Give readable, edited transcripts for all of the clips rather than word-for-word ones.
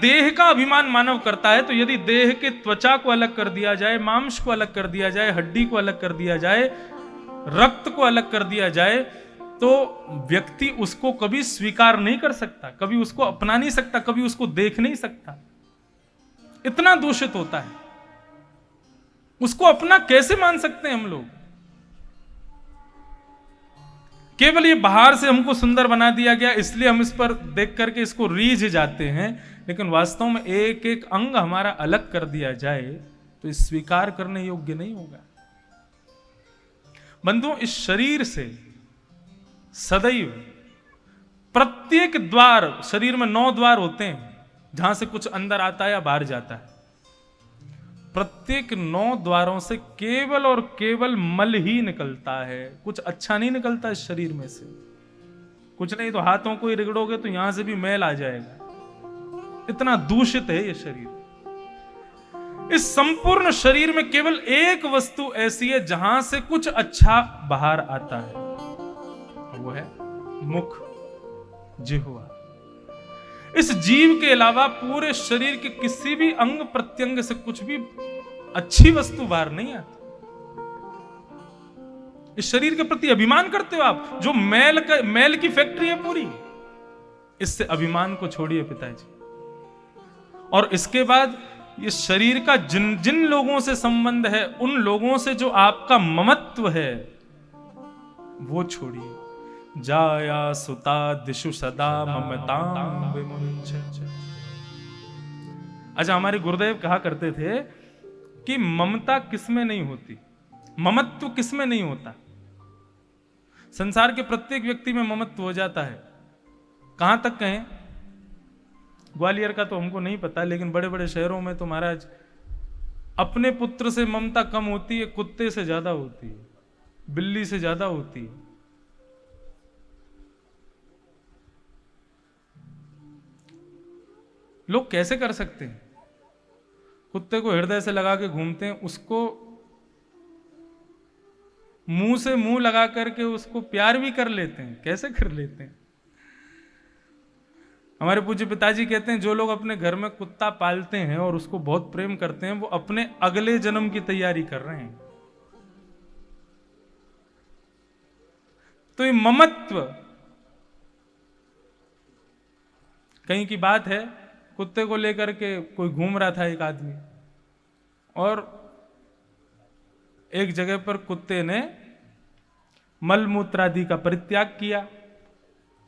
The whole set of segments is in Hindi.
देह का अभिमान मानव करता है, तो यदि देह के त्वचा को अलग कर दिया जाए, मांस को अलग कर दिया जाए, हड्डी को अलग कर दिया जाए, रक्त को अलग कर दिया जाए, तो व्यक्ति उसको कभी स्वीकार नहीं कर सकता, कभी उसको अपना नहीं सकता, कभी उसको देख नहीं सकता। इतना दूषित होता है, उसको अपना कैसे मान सकते हैं हम लोग? केवल ये बाहर से हमको सुंदर बना दिया गया, इसलिए हम इस पर देख करके इसको रीझ जाते हैं, लेकिन वास्तव में एक एक अंग हमारा अलग कर दिया जाए तो इस स्वीकार करने योग्य नहीं होगा। बंधुओं, इस शरीर से सदैव प्रत्येक द्वार, शरीर में 9 द्वार होते हैं जहां से कुछ अंदर आता है या बाहर जाता है, प्रत्येक 9 द्वारों से केवल और केवल मल ही निकलता है, कुछ अच्छा नहीं निकलता इस शरीर में से। कुछ नहीं तो हाथों को ही रगड़ोगे तो यहां से भी मैल आ जाएगा, इतना दूषित है ये शरीर। इस संपूर्ण शरीर में केवल एक वस्तु ऐसी है जहां से कुछ अच्छा बाहर आता है, वो है मुख, जिह्वा। इस जीव के अलावा पूरे शरीर के किसी भी अंग प्रत्यंग से कुछ भी अच्छी वस्तु बाहर नहीं आती। इस शरीर के प्रति अभिमान करते हो आप, जो मैल की फैक्ट्री है पूरी, इससे अभिमान को छोड़िए पिताजी। और इसके बाद इस शरीर का जिन जिन लोगों से संबंध है, उन लोगों से जो आपका ममत्व है वो छोड़िए। जाया सुता दिशु सदा ममतां विमुञ्च। अच्छा, हमारे गुरुदेव कहा करते थे कि ममता किसमें नहीं होती, ममत्व किसमें नहीं होता। संसार के प्रत्येक व्यक्ति में ममत्व हो जाता है। कहां तक कहें, ग्वालियर का तो हमको नहीं पता, लेकिन बड़े बड़े शहरों में तो महाराज अपने पुत्र से ममता कम होती है, कुत्ते से ज्यादा होती है, बिल्ली से ज्यादा होती है। लोग कैसे कर सकते हैं? कुत्ते को हृदय से लगा के घूमते हैं, उसको मुंह से मुंह लगा करके उसको प्यार भी कर लेते हैं। कैसे कर लेते हैं? हमारे पूज्य पिताजी कहते हैं, जो लोग अपने घर में कुत्ता पालते हैं और उसको बहुत प्रेम करते हैं, वो अपने अगले जन्म की तैयारी कर रहे हैं। तो ये ममत्व, कहीं की बात है, कुत्ते को लेकर के कोई घूम रहा था एक आदमी, और एक जगह पर कुत्ते ने मलमूत्र आदि का परित्याग किया,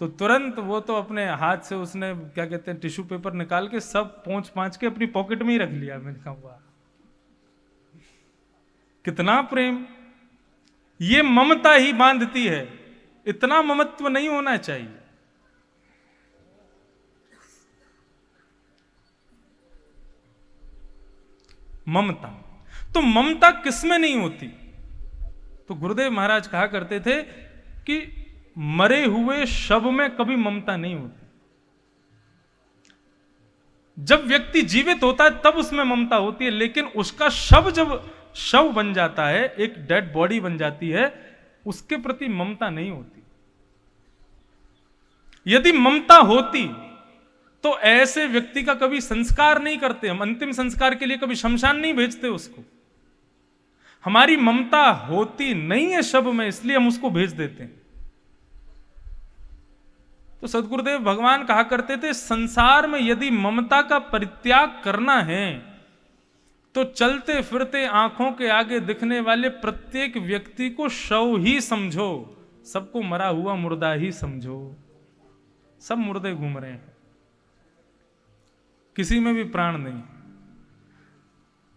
तो तुरंत वो तो अपने हाथ से उसने क्या कहते हैं टिश्यू पेपर निकाल के सब पोंछ पांछ के अपनी पॉकेट में ही रख लिया। मैंने कहा वाह, कितना प्रेम! ये ममता ही बांधती है, इतना ममत्व नहीं होना चाहिए। ममता, तो ममता किसमें नहीं होती? तो गुरुदेव महाराज कहा करते थे कि मरे हुए शव में कभी ममता नहीं होती। जब व्यक्ति जीवित होता है तब उसमें ममता होती है, लेकिन उसका शव जब शव बन जाता है, एक डेड बॉडी बन जाती है, उसके प्रति ममता नहीं होती। यदि ममता होती तो ऐसे व्यक्ति का कभी संस्कार नहीं करते हम, अंतिम संस्कार के लिए कभी शमशान नहीं भेजते उसको। हमारी ममता होती नहीं है शव में, इसलिए हम उसको भेज देते हैं। तो सद्गुरुदेव भगवान कहा करते थे, संसार में यदि ममता का परित्याग करना है तो चलते फिरते आंखों के आगे दिखने वाले प्रत्येक व्यक्ति को शव ही समझो, सबको मरा हुआ मुर्दा ही समझो। सब मुर्दे घूम रहे हैं, किसी में भी प्राण नहीं।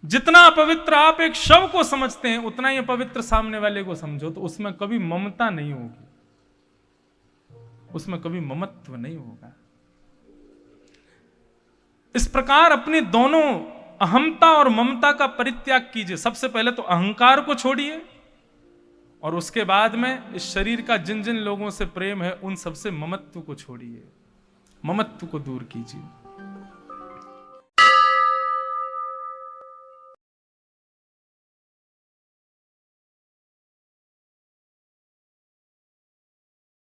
जितना अपवित्र आप एक शव को समझते हैं, उतना ही अपवित्र सामने वाले को समझो, तो उसमें कभी ममता नहीं होगी, उसमें कभी ममत्व नहीं होगा। इस प्रकार अपने दोनों अहमता और ममता का परित्याग कीजिए। सबसे पहले तो अहंकार को छोड़िए, और उसके बाद में इस शरीर का जिन जिन लोगों से प्रेम है, उन सबसे ममत्व को छोड़िए, ममत्व को दूर कीजिए।